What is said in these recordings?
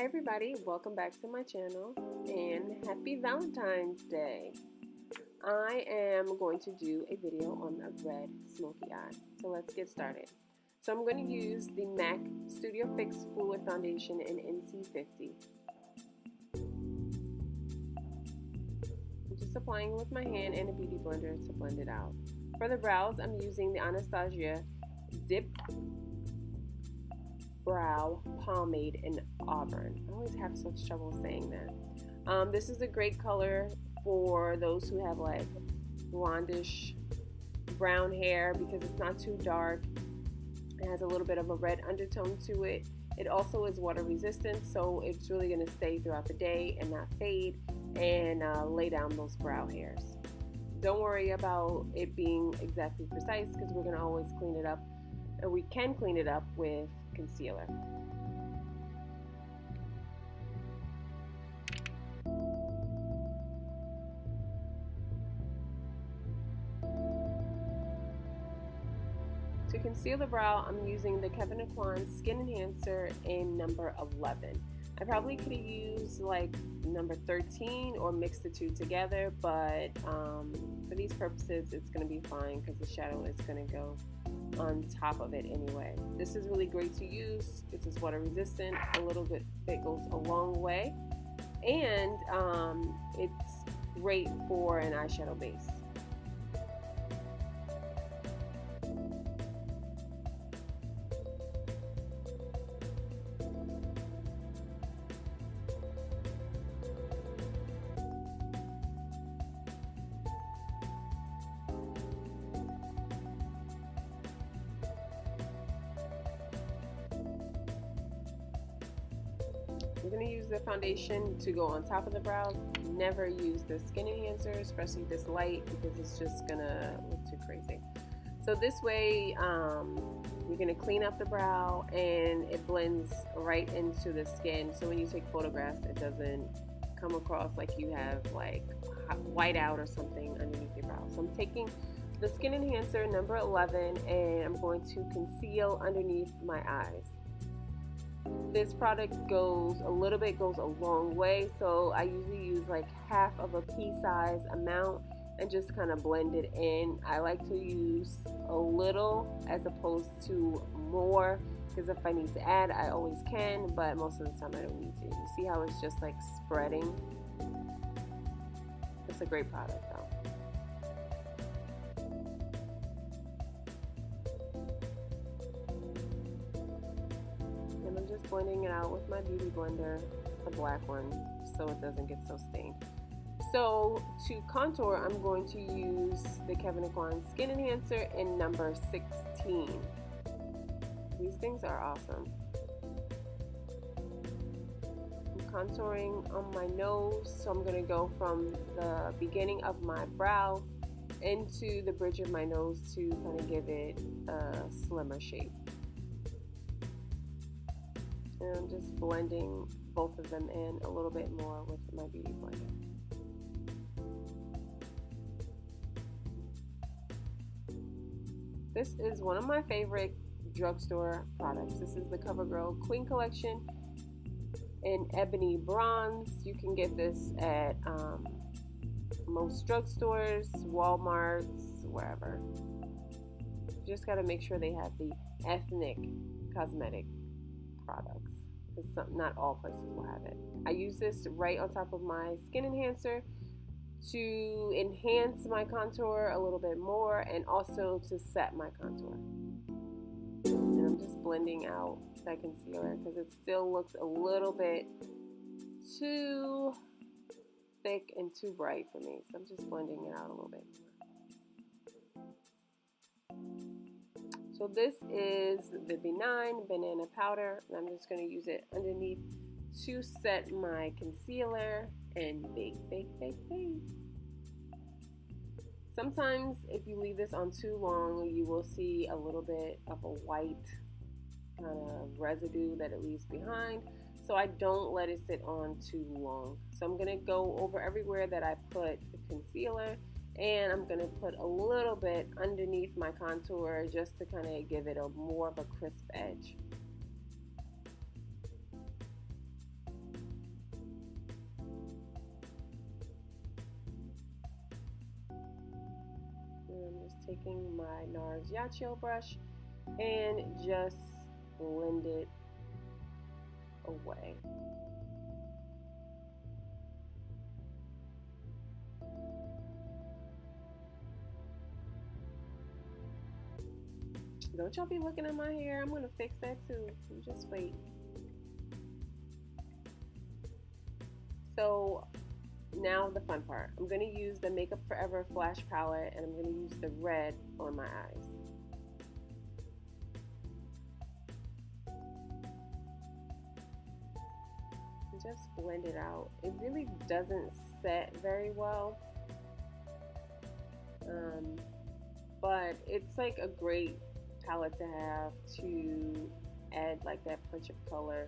Hi everybody, welcome back to my channel and happy Valentine's Day. I am going to do a video on a red smoky eye. So let's get started. So I'm going to use the MAC Studio Fix Fluid Foundation in NC50. I'm just applying it with my hand and a beauty blender to blend it out. For the brows, I'm using the Anastasia Dip Brow Pomade in Auburn. I always have such trouble saying that. This is a great color for those who have like blondish brown hair because it's not too dark. It has a little bit of a red undertone to it. It also is water resistant, so it's really going to stay throughout the day and not fade and lay down those brow hairs. Don't worry about it being exactly precise because we're going to always clean it up, and we can clean it up with concealer. To conceal the brow, I'm using the Kevyn Aucoin Skin Enhancer in number 11. I probably could have used like number 13 or mixed the two together, but for these purposes it's going to be fine because the shadow is going to go on top of it anyway. This is really great to use. This is water resistant. A little bit goes a long way, and it's great for an eyeshadow base. I'm going to use the foundation to go on top of the brows. Never use the skin enhancer, especially this light, because it's just going to look too crazy. So this way, you're going to clean up the brow and it blends right into the skin. So when you take photographs, it doesn't come across like you have like white out or something underneath your brow. So I'm taking the skin enhancer number 11 and I'm going to conceal underneath my eyes. This product goes a long way, so I usually use like half of a pea size amount and just kind of blend it in. I like to use a little as opposed to more, because if I need to add, I always can, but most of the time I don't need to. You see how it's just like spreading? It's a great product though. I'm just blending it out with my beauty blender, the black one, so it doesn't get so stained. So to contour, I'm going to use the Kevyn Aucoin Skin Enhancer in number 16. These things are awesome. I'm contouring on my nose, so I'm going to go from the beginning of my brows into the bridge of my nose to kind of give it a slimmer shape. And I'm just blending both of them in a little bit more with my beauty blender. This is one of my favorite drugstore products. This is the CoverGirl Queen Collection in Ebony Bronze. You can get this at most drugstores, Walmarts, wherever. You just got to make sure they have the ethnic cosmetic products, because not all places will have it. I use this right on top of my skin enhancer to enhance my contour a little bit more and also to set my contour. And I'm just blending out that concealer because it still looks a little bit too thick and too bright for me. So I'm just blending it out a little bit. So this is the B9 Banana Powder, and I'm just going to use it underneath to set my concealer and bake, bake, bake, bake. Sometimes if you leave this on too long, you will see a little bit of a white kind of residue that it leaves behind. So I don't let it sit on too long. So I'm going to go over everywhere that I put the concealer, and I'm going to put a little bit underneath my contour just to kind of give it a more of a crisp edge. taking my NARS Yachiyo brush and just blend it away. Don't y'all be looking at my hair. I'm gonna fix that too. You just wait. So now the fun part. I'm gonna use the Makeup Forever Flash Palette and I'm gonna use the red on my eyes. Just blend it out. It really doesn't set very well. But it's like a great palette to have to add like that punch of color.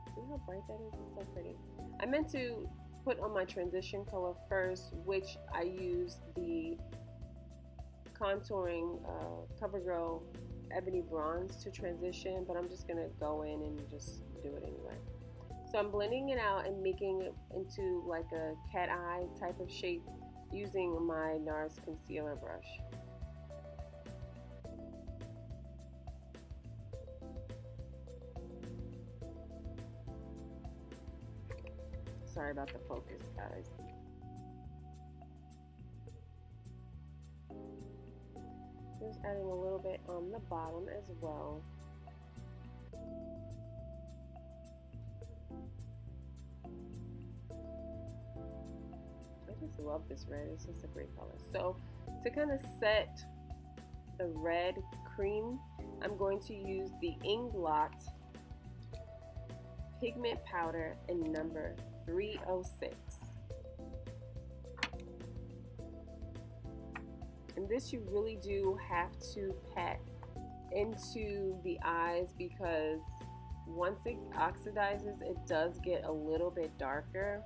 See how bright that is? It's so pretty. I meant to put on my transition color first, which I used the contouring CoverGirl Ebony Bronze to transition, but I'm just gonna go in and just do it anyway. So I'm blending it out and making it into like a cat eye type of shape using my NARS concealer brush. Sorry about the focus, guys. Just adding a little bit on the bottom as well. I just love this red. It's just a great color. So to kind of set the red cream, I'm going to use the Inglot pigment powder in number 306. And this you really do have to pat into the eyes because once it oxidizes, it does get a little bit darker.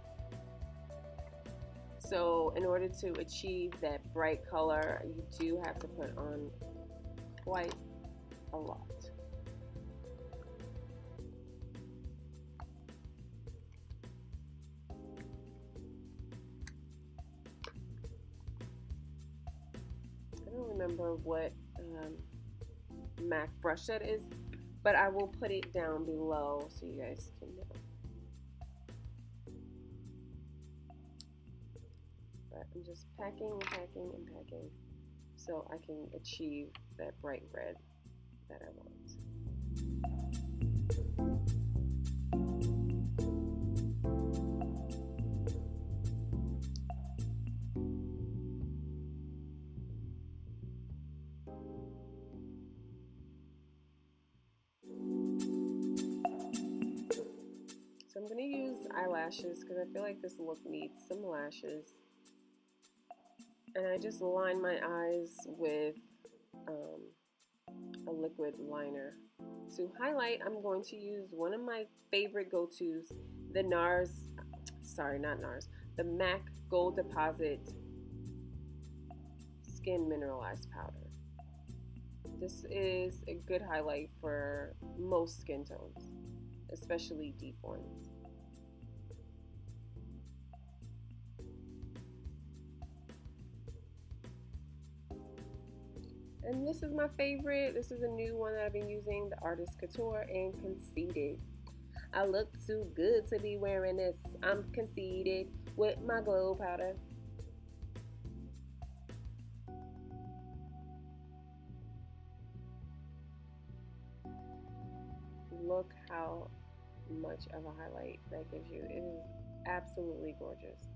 So in order to achieve that bright color, you do have to put on quite a lot. I don't remember what MAC brush that is, but I will put it down below so you guys can know. But I'm just packing and packing and packing so I can achieve that bright red that I want. So I'm going to use eyelashes because I feel like this look needs some lashes. And I just line my eyes with a liquid liner. To highlight, I'm going to use one of my favorite go-tos, the the MAC Gold Deposit Skin Mineralized Powder. This is a good highlight for most skin tones, especially deep ones. And this is my favorite. This is a new one that I've been using, the Artist Couture and Conceited. I look too good to be wearing this. I'm conceited with my glow powder. Look how much of a highlight that gives you. It is absolutely gorgeous.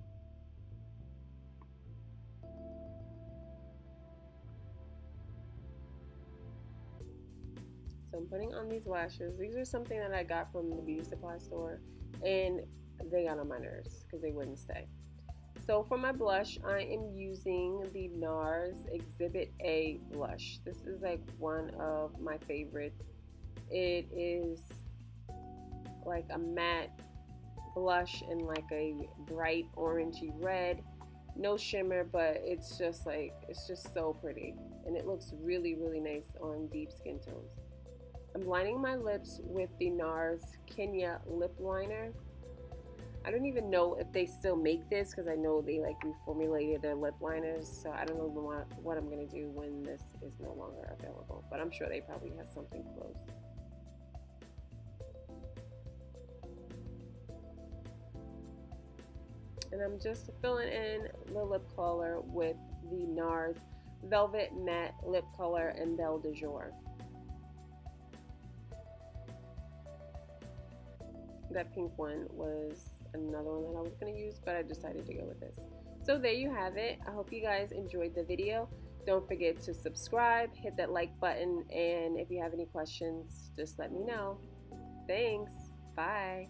So I'm putting on these lashes. These are something that I got from the beauty supply store, and they got on my nerves because they wouldn't stay. So for my blush, I am using the NARS Exhibit A blush. This is like one of my favorites. It is like a matte blush in like a bright orangey red. No shimmer, but it's just so pretty. And it looks really, really nice on deep skin tones. I'm lining my lips with the NARS Kenya lip liner. I don't even know if they still make this because I know they like reformulated their lip liners. So I don't know what I'm going to do when this is no longer available. But I'm sure they probably have something close. And I'm just filling in the lip color with the NARS Velvet Matte Lip Color in Belle de Jour. That pink one was another one that I was going to use, but I decided to go with this. So there you have it. I hope you guys enjoyed the video. Don't forget to subscribe, hit that like button, and if you have any questions, just let me know. Thanks. Bye.